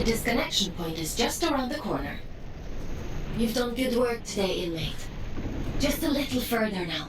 disconnection point is just around the corner. You've done good work today, inmate. Just a little further now.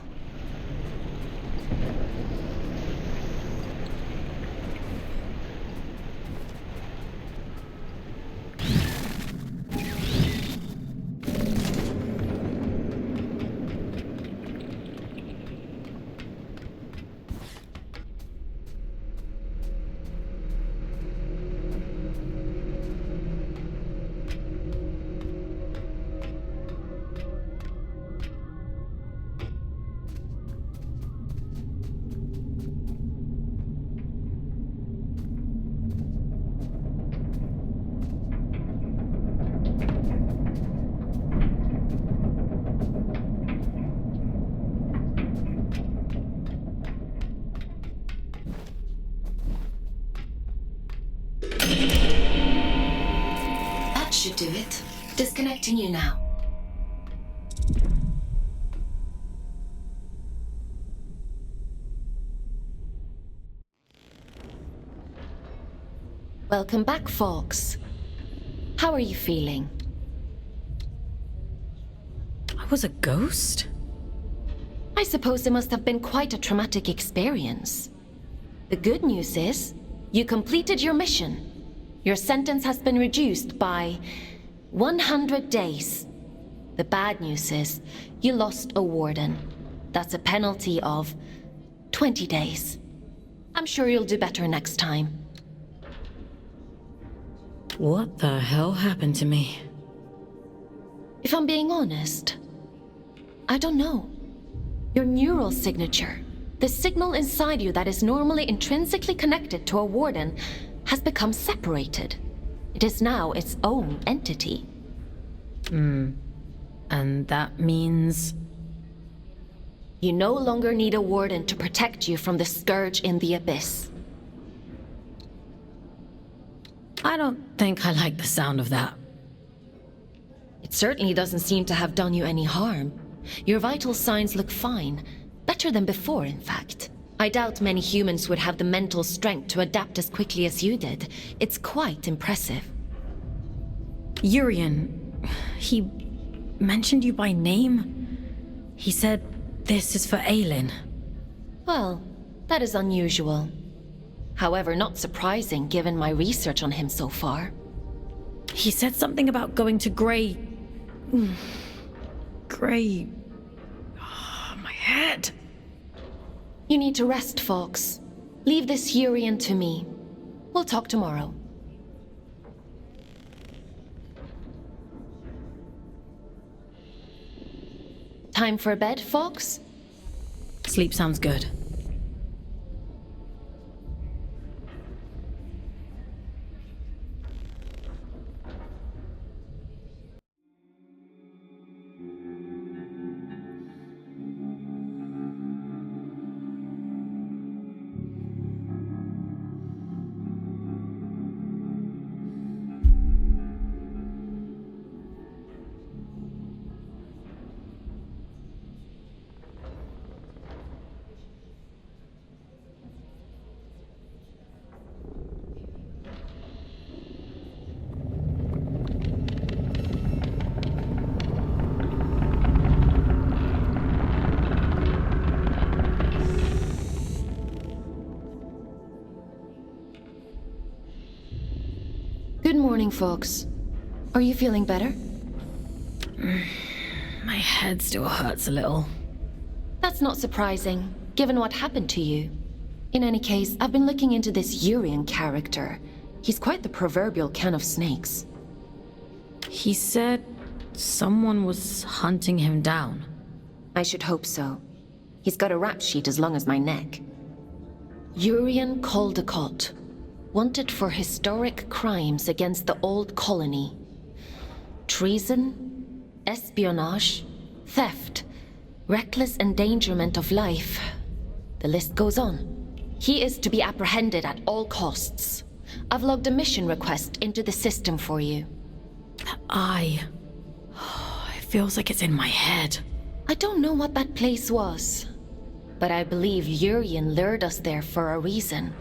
That should do it. Disconnecting you now. Welcome back, Fox. How are you feeling? I was a ghost? I suppose it must have been quite a traumatic experience. The good news is, you completed your mission. Your sentence has been reduced by 100 days. The bad news is, you lost a warden. That's a penalty of 20 days. I'm sure you'll do better next time. What the hell happened to me? If I'm being honest, I don't know. Your neural signature, the signal inside you that is normally intrinsically connected to a warden, has become separated. It is now its own entity. And that means... You no longer need a warden to protect you from the scourge in the abyss. I don't think I like the sound of that. It certainly doesn't seem to have done you any harm. Your vital signs look fine. Better than before, in fact. I doubt many humans would have the mental strength to adapt as quickly as you did. It's quite impressive. Urian, he mentioned you by name. He said this is for Aelin. Well, that is unusual. However, not surprising given my research on him so far. He said something about going to Grey... Grey... Oh, my head. You need to rest, Fox. Leave this Urian to me. We'll talk tomorrow. Time for bed, Fox? Sleep sounds good. Good morning, Fox. Are you feeling better? My head still hurts a little. That's not surprising, given what happened to you. In any case, I've been looking into this Urian character. He's quite the proverbial can of snakes. He said someone was hunting him down. I should hope so. He's got a rap sheet as long as my neck. Urian Caldecott, wanted for historic crimes against the old colony. Treason, espionage, theft, reckless endangerment of life. The list goes on. He is to be apprehended at all costs. I've logged a mission request into the system for you. That eye... it feels like it's in my head. I don't know what that place was, but I believe Urian lured us there for a reason.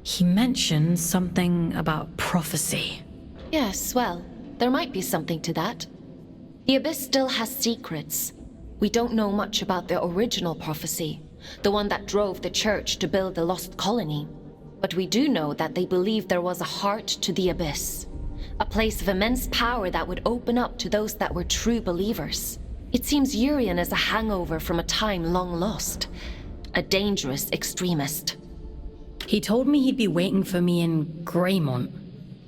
He mentioned something about prophecy. Yes, well, there might be something to that. The Abyss still has secrets. We don't know much about the original prophecy, the one that drove the Church to build the lost colony. But we do know that they believed there was a heart to the Abyss, a place of immense power that would open up to those that were true believers. It seems Urian is a hangover from a time long lost, a dangerous extremist. He told me he'd be waiting for me in Greymont.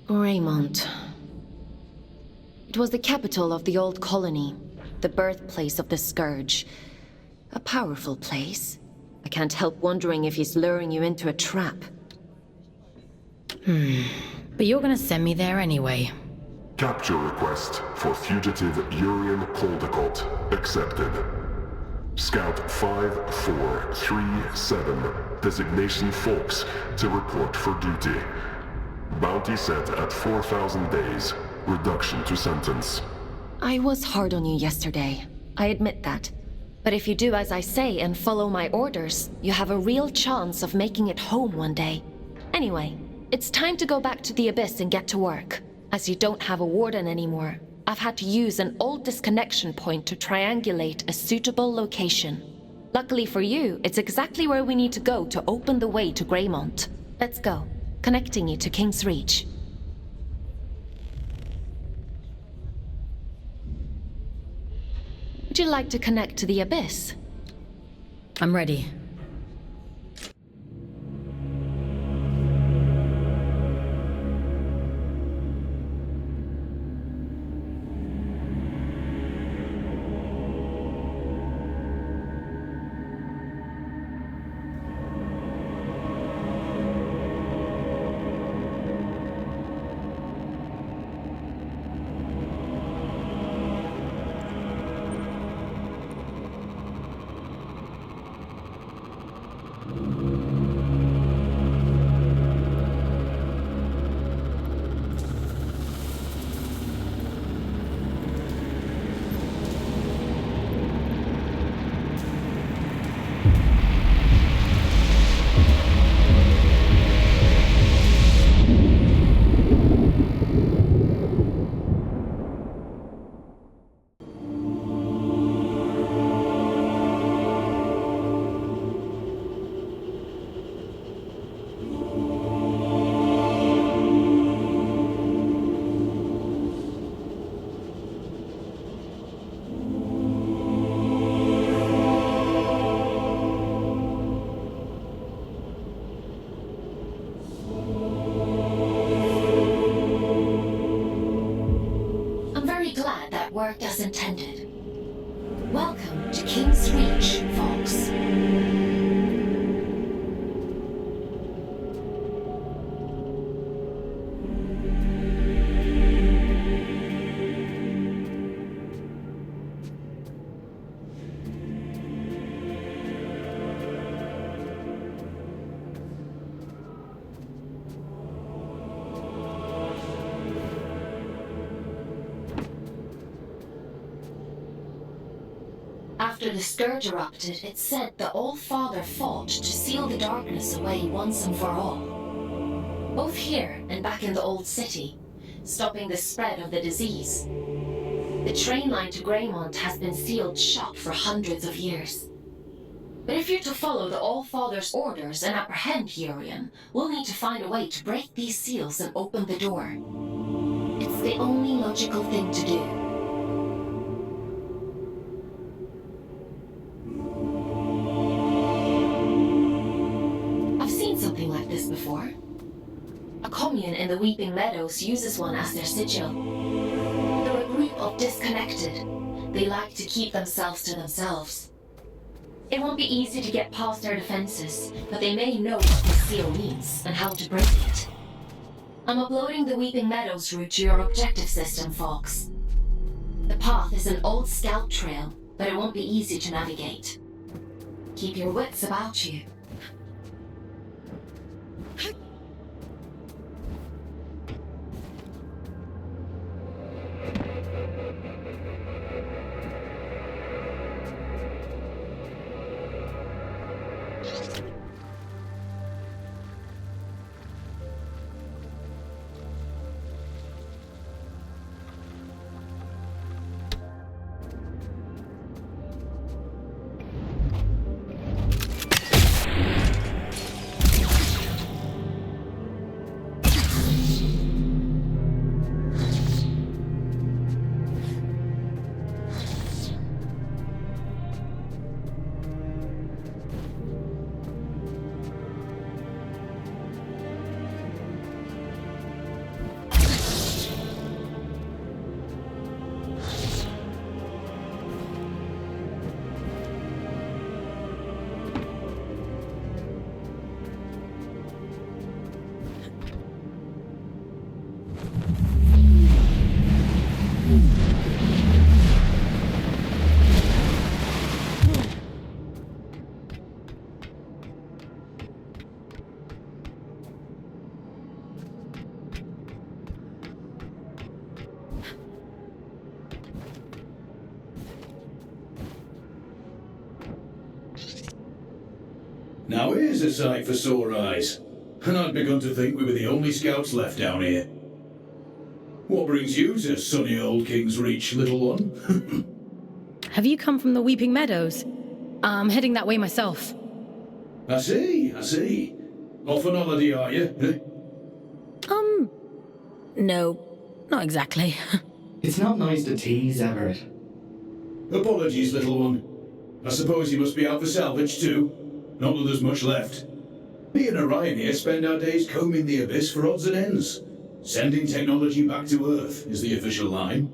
Greymont. It was the capital of the old colony, the birthplace of the Scourge. A powerful place. I can't help wondering if he's luring you into a trap. But you're gonna send me there anyway. Capture request for fugitive Urian Caldecott accepted. Scout 5437, designation Fox, to report for duty. Bounty set at 4,000 days. Reduction to sentence. I was hard on you yesterday. I admit that. But if you do as I say and follow my orders, you have a real chance of making it home one day. Anyway, it's time to go back to the Abyss and get to work. As you don't have a warden anymore, I've had to use an old disconnection point to triangulate a suitable location. Luckily for you, it's exactly where we need to go to open the way to Greymont. Let's go, connecting you to King's Reach. Would you like to connect to the Abyss? I'm ready. Worked as intended. Welcome to King's Reach, Fox. After the Scourge erupted, it said the All-Father fought to seal the darkness away once and for all. Both here and back in the Old City, stopping the spread of the disease. The train line to Greymont has been sealed shut for hundreds of years. But if you're to follow the All-Father's orders and apprehend Urian, we'll need to find a way to break these seals and open the door. It's the only logical thing to do. Something like this before. A commune in the Weeping Meadows uses one as their sigil. They're a group of disconnected. They like to keep themselves to themselves. It won't be easy to get past their defenses, but they may know what the seal means and how to break it. I'm uploading the Weeping Meadows route to your objective system, Fox. The path is an old scout trail, but it won't be easy to navigate. Keep your wits about you. Now here's a sight for sore eyes. And I'd begun to think we were the only scouts left down here. What brings you to sunny old King's Reach, little one? Have you come from the Weeping Meadows? I'm heading that way myself. I see. Off on holiday, are you? Eh? No, not exactly. It's not nice to tease, Everett. Apologies, little one. I suppose you must be out for salvage too. Not that there's much left. Me and Orion here spend our days combing the abyss for odds and ends. Sending technology back to Earth is the official line.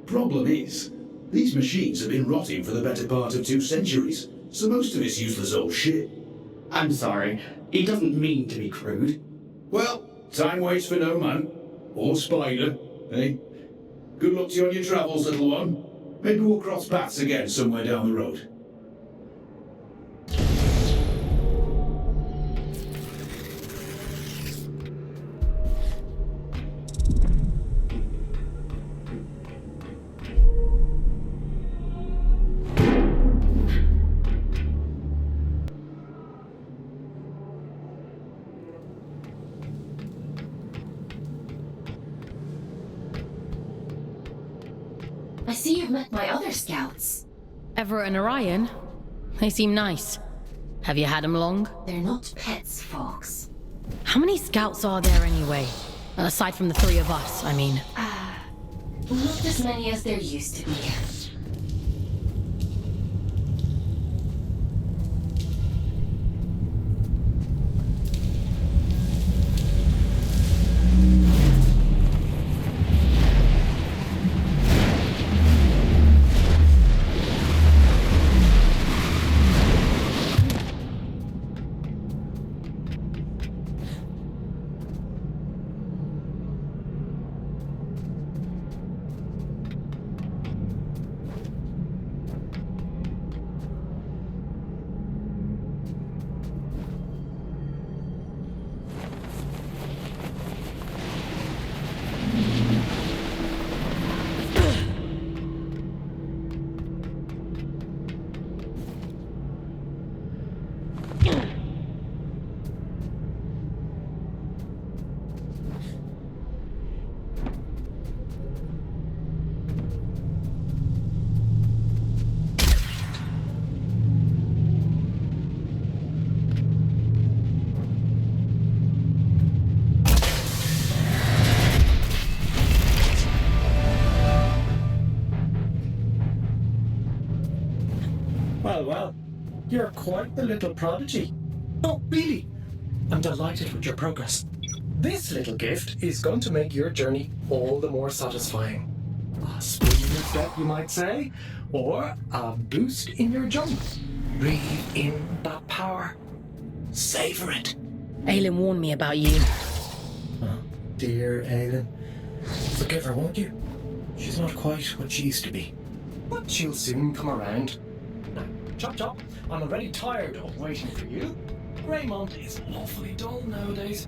Problem is, these machines have been rotting for the better part of 2 centuries, so most of it's useless old shit. I'm sorry, he doesn't mean to be crude. Well, time waits for no man. Or spider, eh? Good luck to you on your travels, little one. Maybe we'll cross paths again somewhere down the road. I see you've met my other scouts. Everett and Orion? They seem nice. Have you had them long? They're not pets, Fox. How many scouts are there anyway? Aside from the 3 of us, I mean. Not as many as there used to be. Well, you're quite the little prodigy. Oh, really? I'm delighted with your progress. This little gift is going to make your journey all the more satisfying. A spring in your step, you might say, or a boost in your jump. Breathe in that power. Savor it. Aelin warned me about you. Oh, dear Aelin. Forgive her, won't you? She's not quite what she used to be. But she'll soon come around. Now, chop chop, I'm already tired of waiting for you. Greymont is awfully dull nowadays.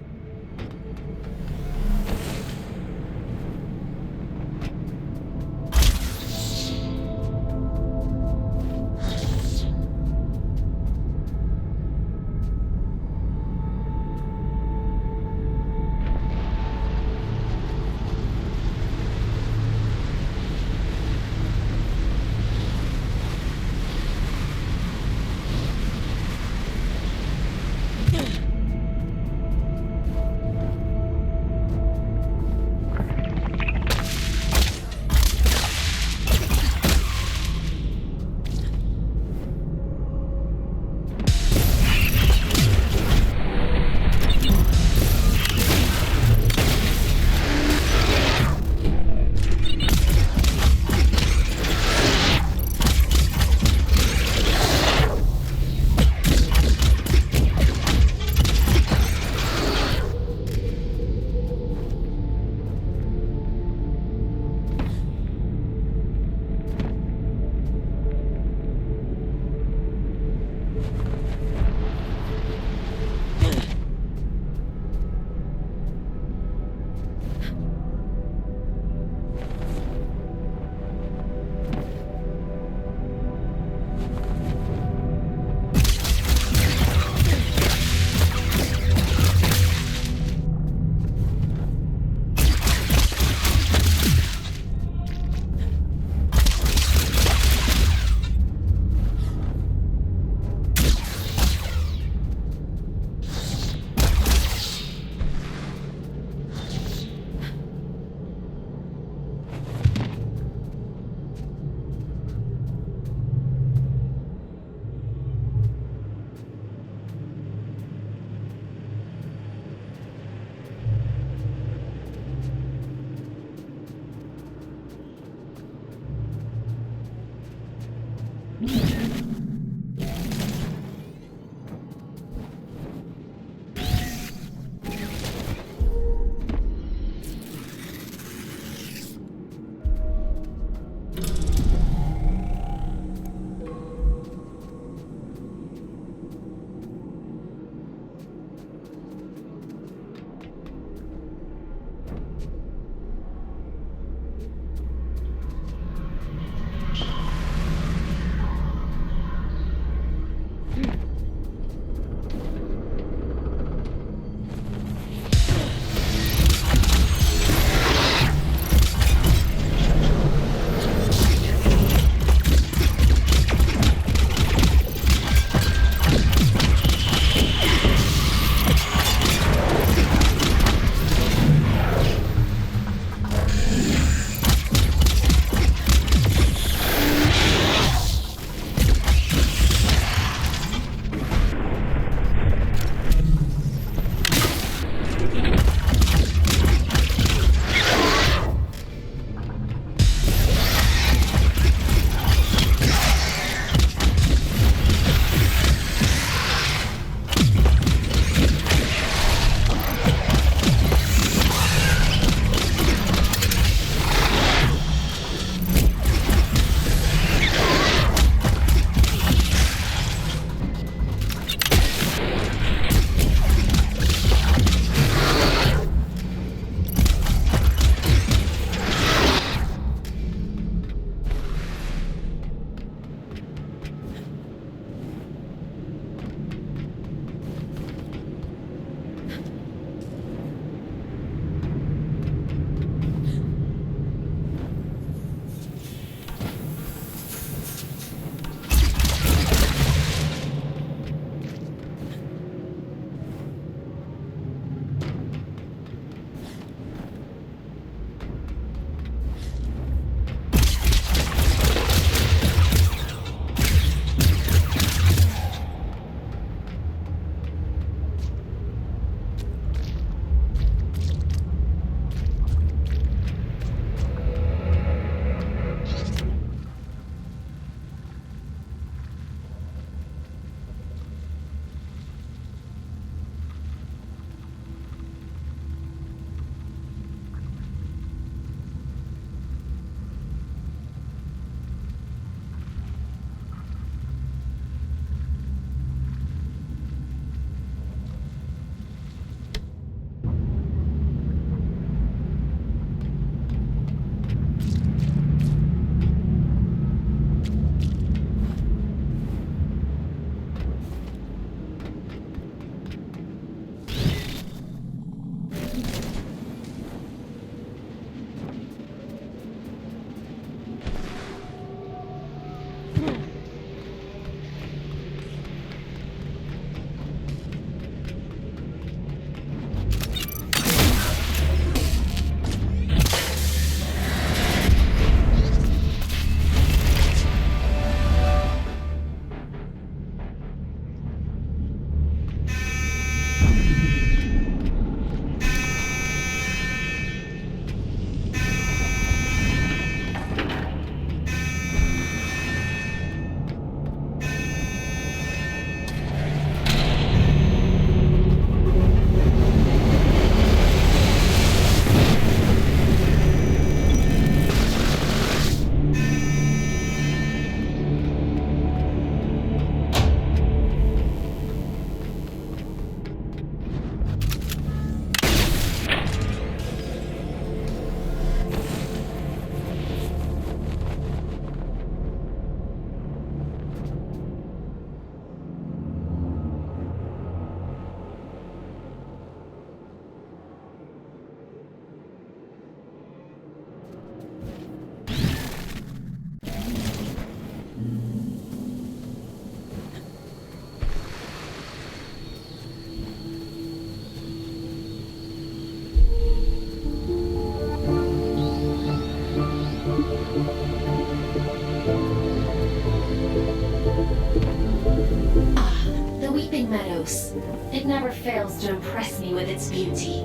Meadows. It never fails to impress me with its beauty.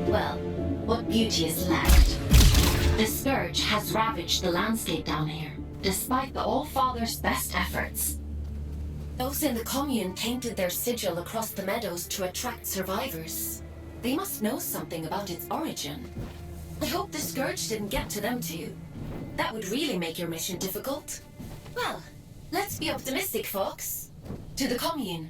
Well, what beauty is left? The Scourge has ravaged the landscape down here, despite the All-Father's best efforts. Those in the commune painted their sigil across the meadows to attract survivors. They must know something about its origin. I hope the Scourge didn't get to them too. That would really make your mission difficult. Well, let's be optimistic, folks. To the commune.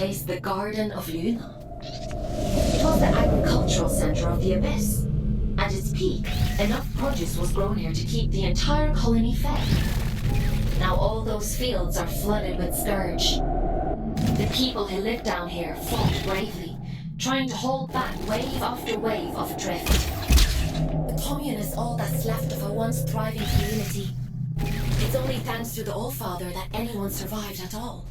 place the Garden of Luna. It was the agricultural center of the Abyss. At its peak, enough produce was grown here to keep the entire colony fed. Now all those fields are flooded with scourge. The people who live down here fought bravely, trying to hold back wave after wave of drift. The commune is all that's left of a once thriving community. It's only thanks to the Allfather that anyone survived at all.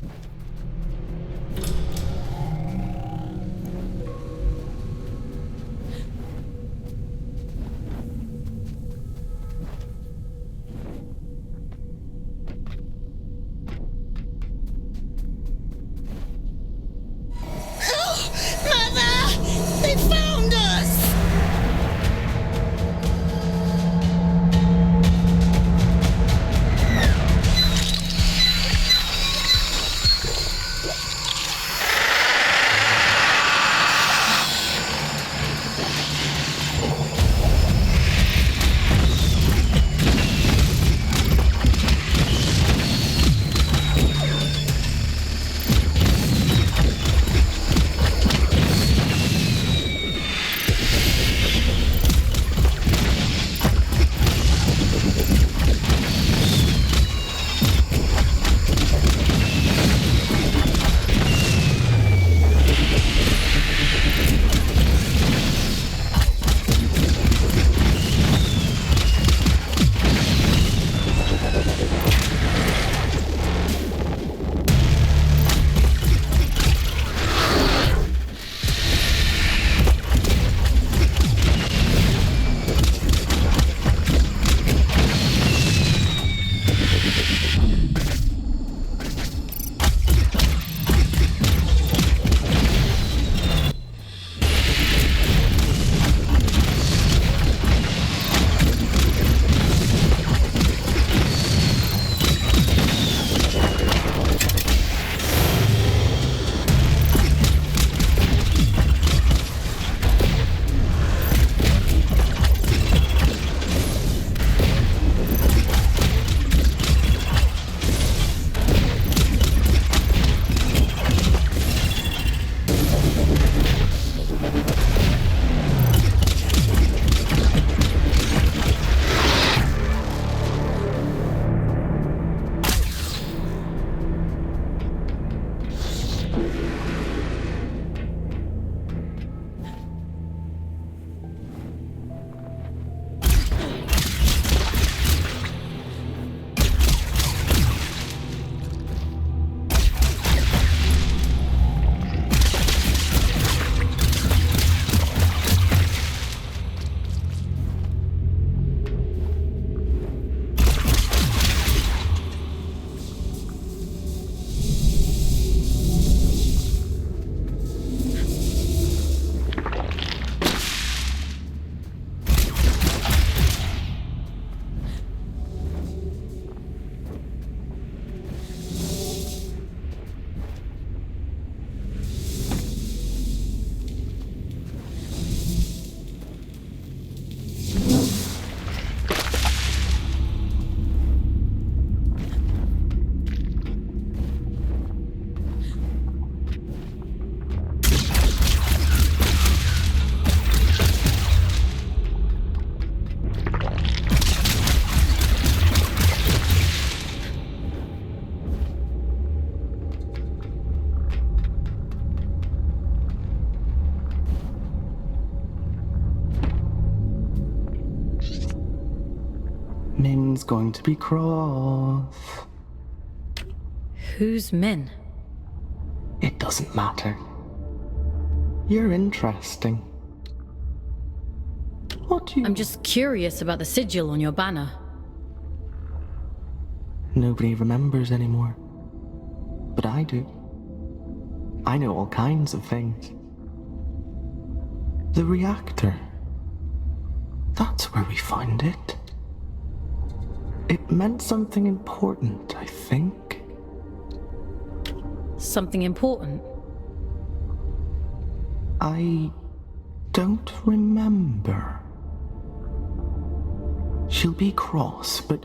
Min's going to be cross. Who's Min? It doesn't matter. You're interesting. What do you... I'm just curious about the sigil on your banner. Nobody remembers anymore. But I do. I know all kinds of things. The reactor. That's where we found it. It meant something important, I think. Something important? I don't remember. She'll be cross, but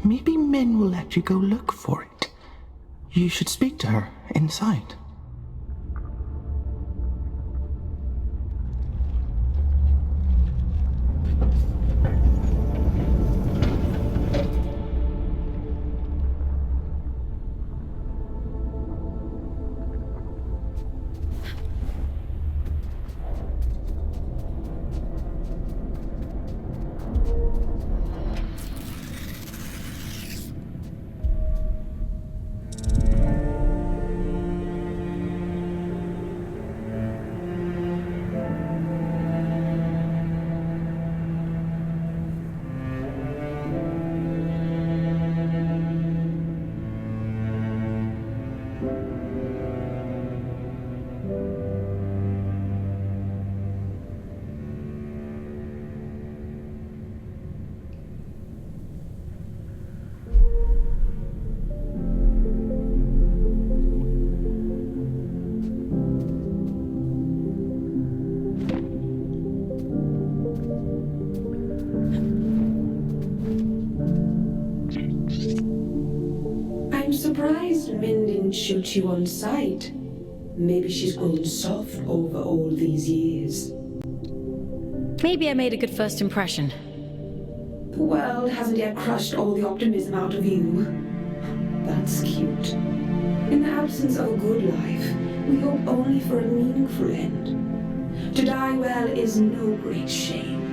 maybe Min will let you go look for it. You should speak to her inside. shoot you on sight. Maybe she's grown soft over all these years. Maybe I made a good first impression. The world hasn't yet crushed all the optimism out of you. That's cute. In the absence of a good life, we hope only for a meaningful end. To die well is no great shame.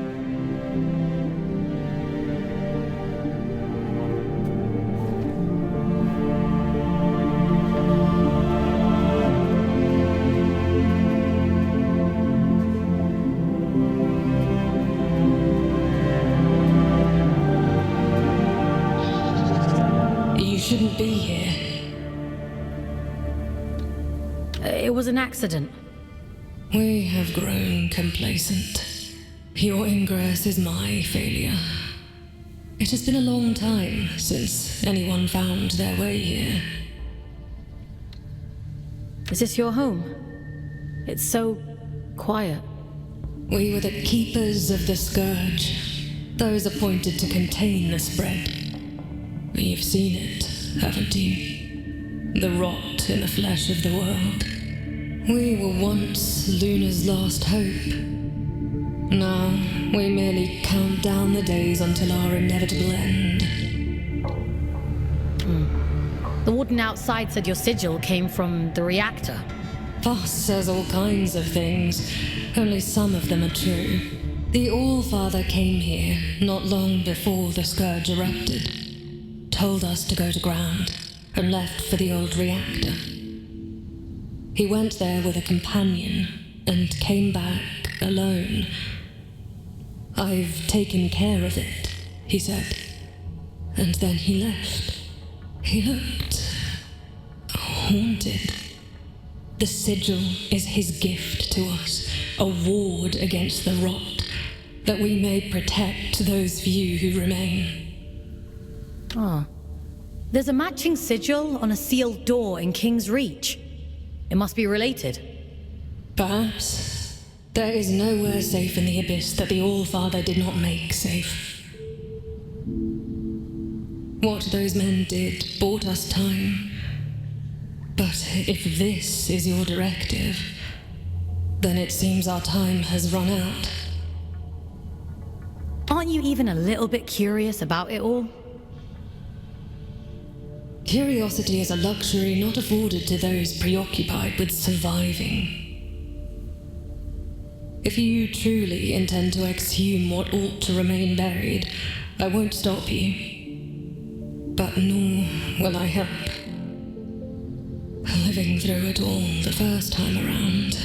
You shouldn't be here. It was an accident. We have grown complacent. Your ingress is my failure. It has been a long time since anyone found their way here. Is this your home? It's so quiet. We were the keepers of the Scourge, those appointed to contain the spread. You've seen it, haven't you? The rot in the flesh of the world. We were once Luna's last hope. Now, we merely count down the days until our inevitable end. The warden outside said your sigil came from the reactor. Voss says all kinds of things, only some of them are true. The All-Father came here not long before the Scourge erupted, told us to go to ground, and left for the old reactor. He went there with a companion, and came back alone. "I've taken care of it," he said. And then he left. He looked haunted. The sigil is his gift to us, a ward against the rot, that we may protect those few who remain. Oh. There's a matching sigil on a sealed door in King's Reach. It must be related. Perhaps. There is nowhere safe in the Abyss that the All-Father did not make safe. What those men did bought us time. But if this is your directive, then it seems our time has run out. Aren't you even a little bit curious about it all? Curiosity is a luxury not afforded to those preoccupied with surviving. If you truly intend to exhume what ought to remain buried, I won't stop you. But nor will I help. Living through it all the first time around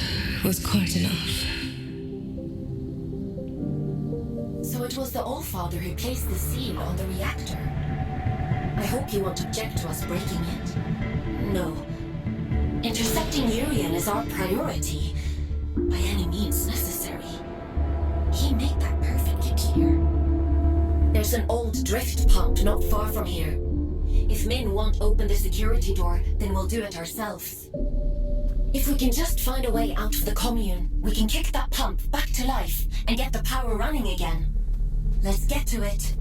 was quite enough. So it was the All-Father who placed the seal on the reactor. I hope you won't object to us breaking it. No. Intercepting Urian is our priority, by any means necessary. He made that perfectly clear. There's an old drift pump not far from here. If Min won't open the security door, then we'll do it ourselves. If we can just find a way out of the commune, we can kick that pump back to life and get the power running again. Let's get to it.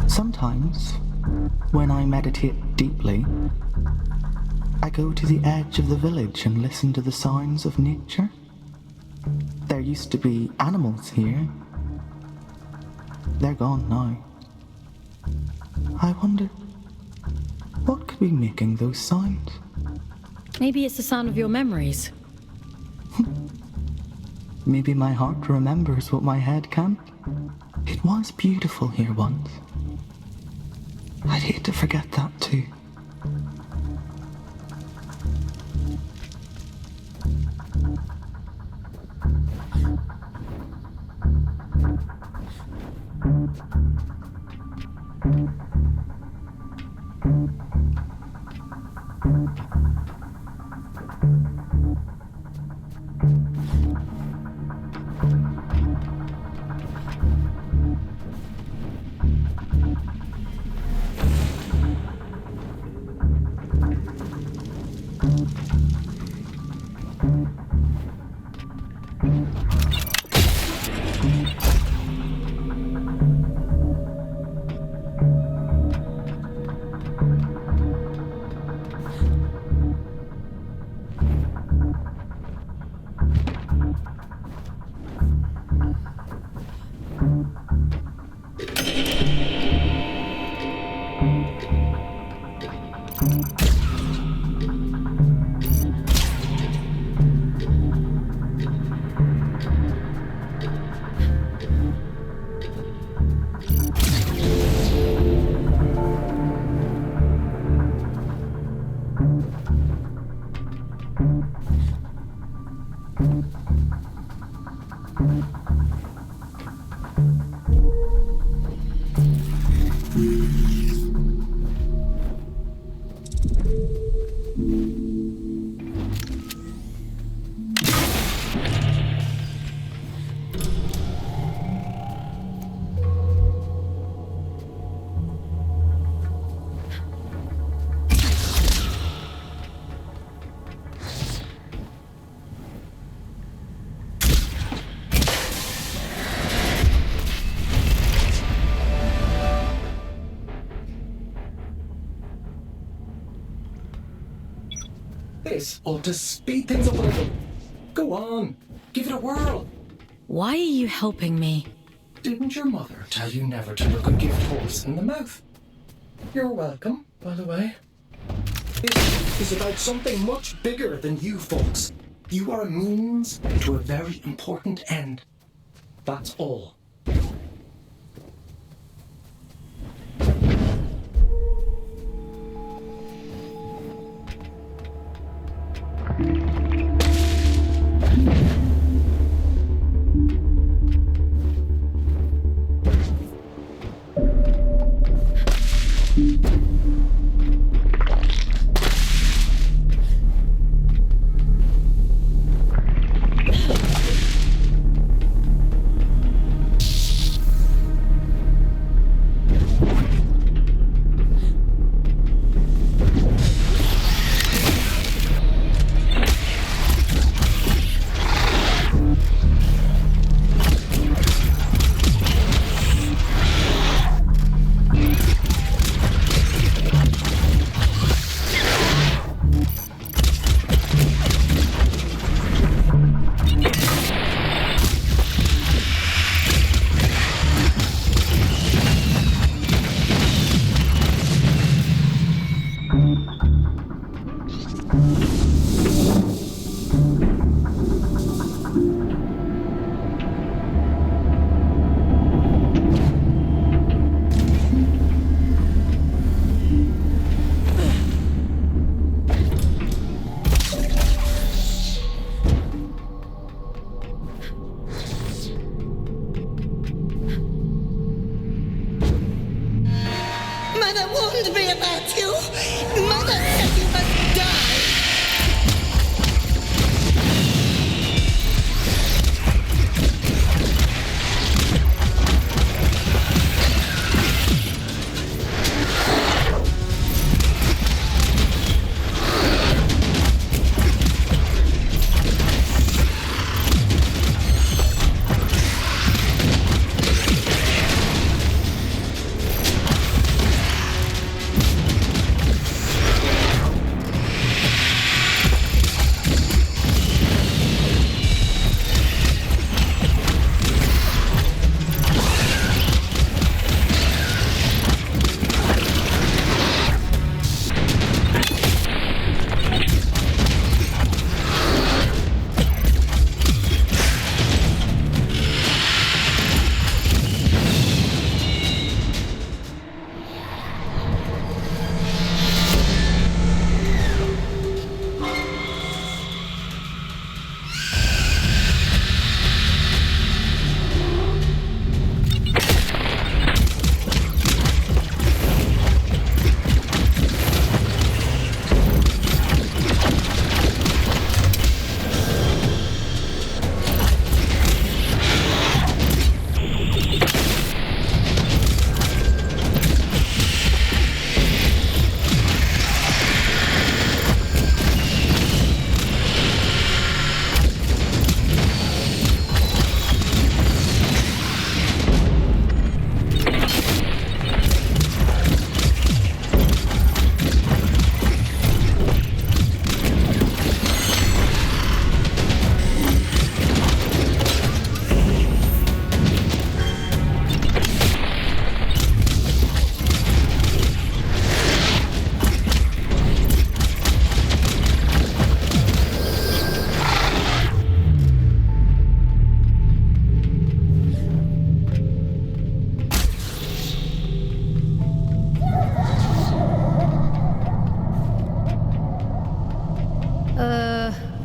Sometimes, when I meditate deeply, I go to the edge of the village and listen to the sounds of nature. There used to be animals here. They're gone now. I wonder, what could be making those sounds? Maybe it's the sound of your memories. Maybe my heart remembers what my head can't. It was beautiful here once. I'd hate to forget that too. this ought to speed things up a little. Go on, give it a whirl. Why are you helping me? Didn't your mother tell you never to look a gift horse in the mouth? You're welcome, by the way. This is about something much bigger than you folks. You are a means to a very important end. That's all. Mother warned me about you. Mother said you must die.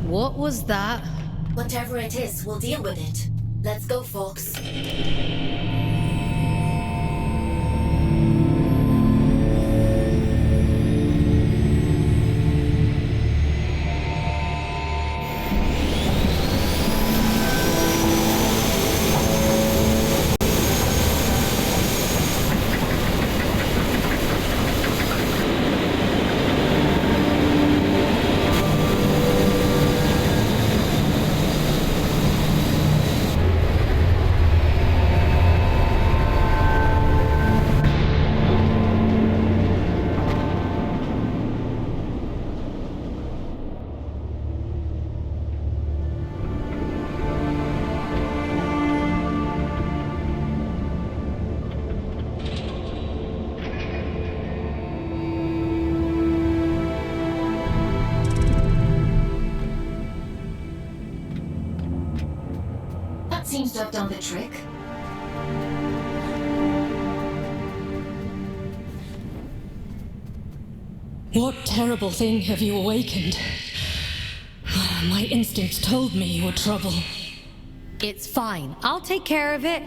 What was that? Whatever it is, we'll deal with it. Let's go, folks. seems to have done the trick. What terrible thing have you awakened? My instincts told me you were trouble. It's fine. I'll take care of it.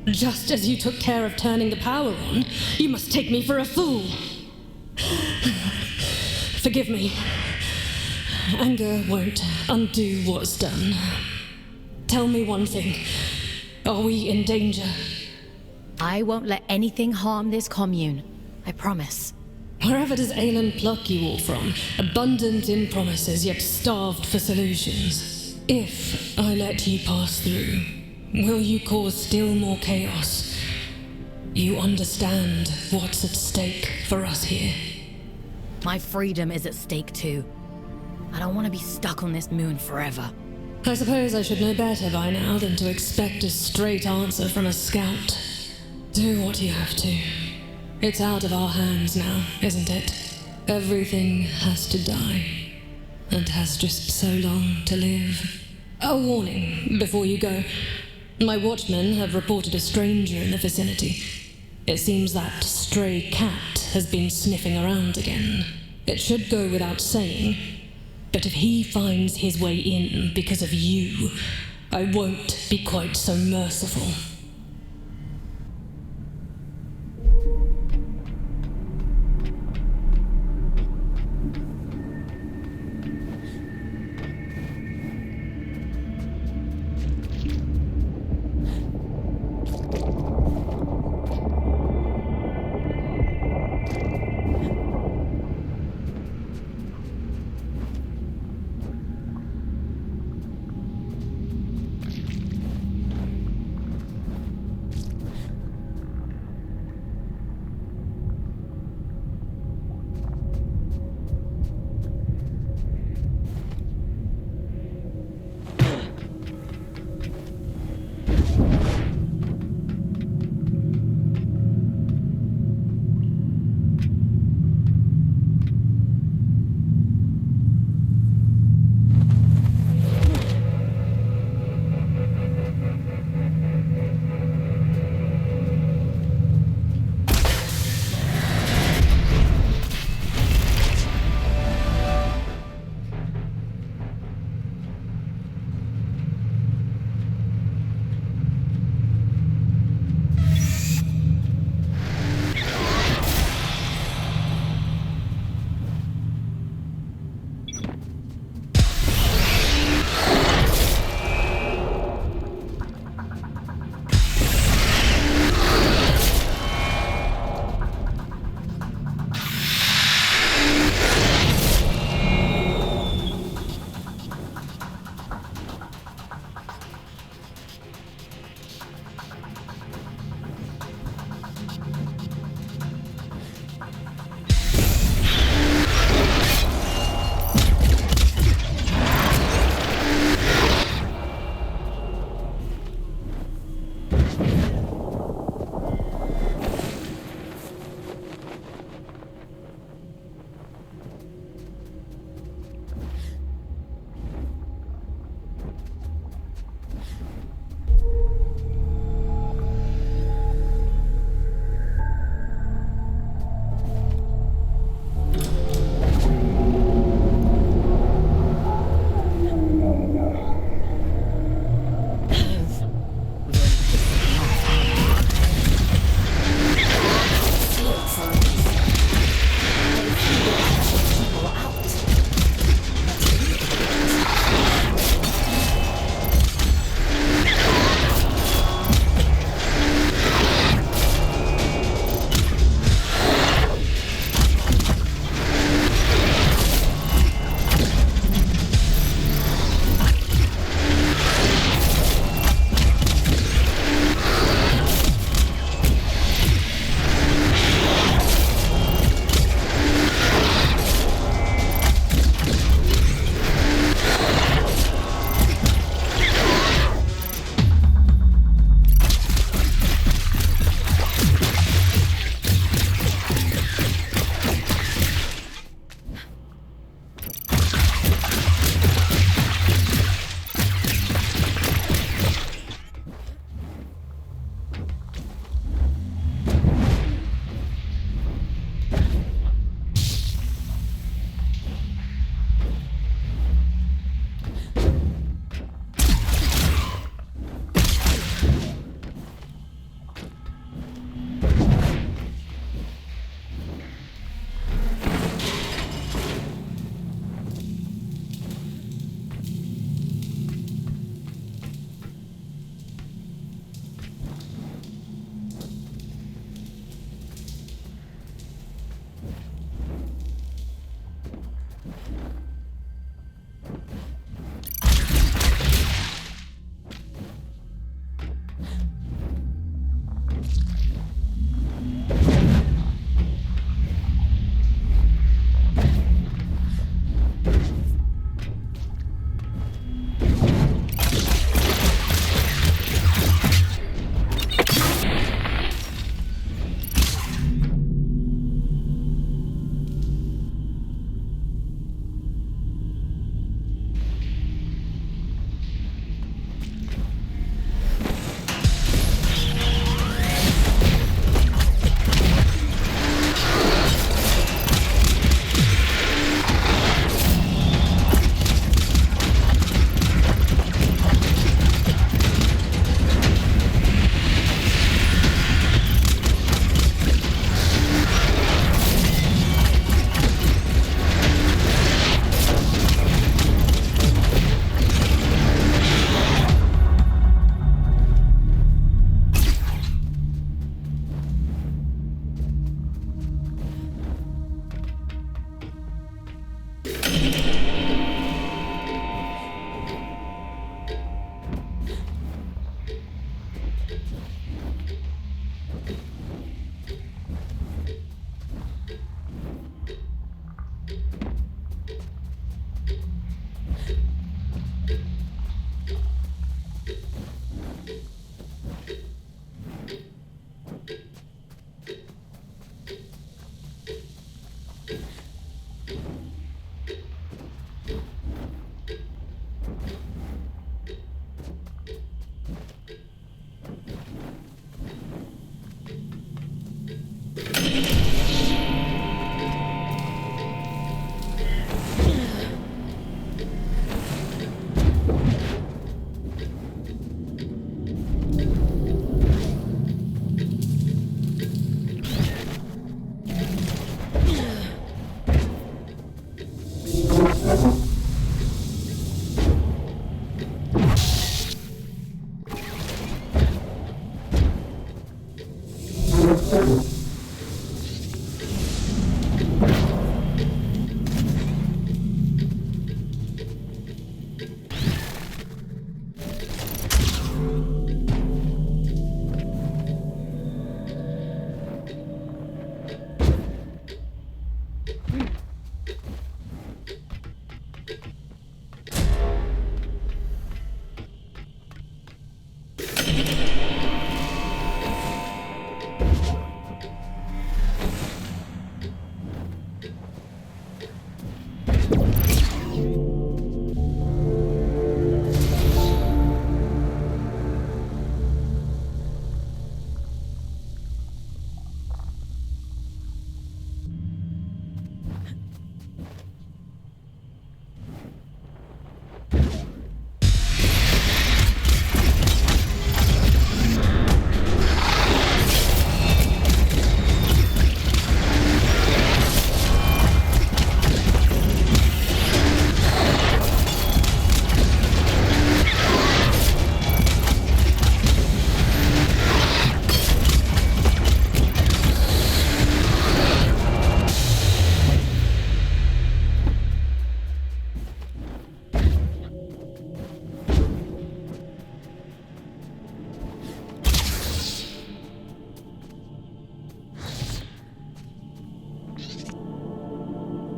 Just as you took care of turning the power on, you must take me for a fool. Forgive me. Anger won't undo what's done. Tell me one thing. Are we in danger? I won't let anything harm this commune. I promise. Wherever does Aelin pluck you all from? Abundant in promises, yet starved for solutions. If I let you pass through, will you cause still more chaos? You understand what's at stake for us here. My freedom is at stake too. I don't want to be stuck on this moon forever. I suppose I should know better by now than to expect a straight answer from a scout. Do what you have to. It's out of our hands now, isn't it? Everything has to die, and has just so long to live. A warning before you go. My watchmen have reported a stranger in the vicinity. It seems that stray cat has been sniffing around again. It should go without saying, but if he finds his way in because of you, I won't be quite so merciful.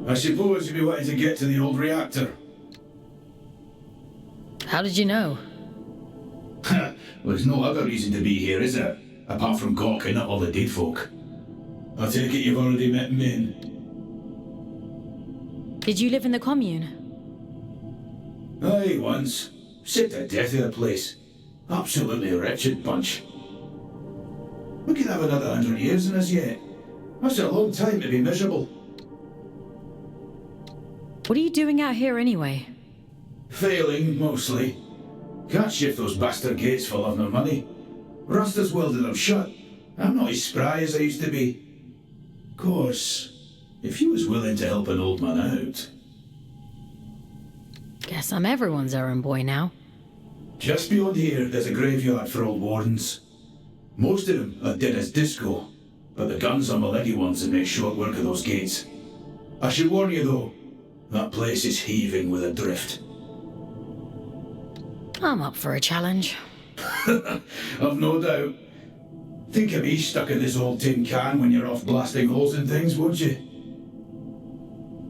I suppose you'd be wanting to get to the old reactor. How did you know? Well, there's no other reason to be here, is there? Apart from gawking at all the dead folk. I take it you've already met Min. Did you live in the commune? Aye, once. Sick to death of the place. Absolutely wretched bunch. We could have another 100 years in us yet. That's a long time to be miserable. What are you doing out here anyway? Failing, mostly. Can't shift those bastard gates for love nor money. Rust has welded them shut. I'm not as spry as I used to be. Of course, if you was willing to help an old man out... Guess I'm everyone's errand boy now. Just beyond here, there's a graveyard for old wardens. Most of them are dead as disco, but the guns are my leggy ones that make short work of those gates. I should warn you though, that place is heaving with a drift. I'm up for a challenge. I've no doubt. Think of me stuck in this old tin can when you're off blasting holes in things, won't you?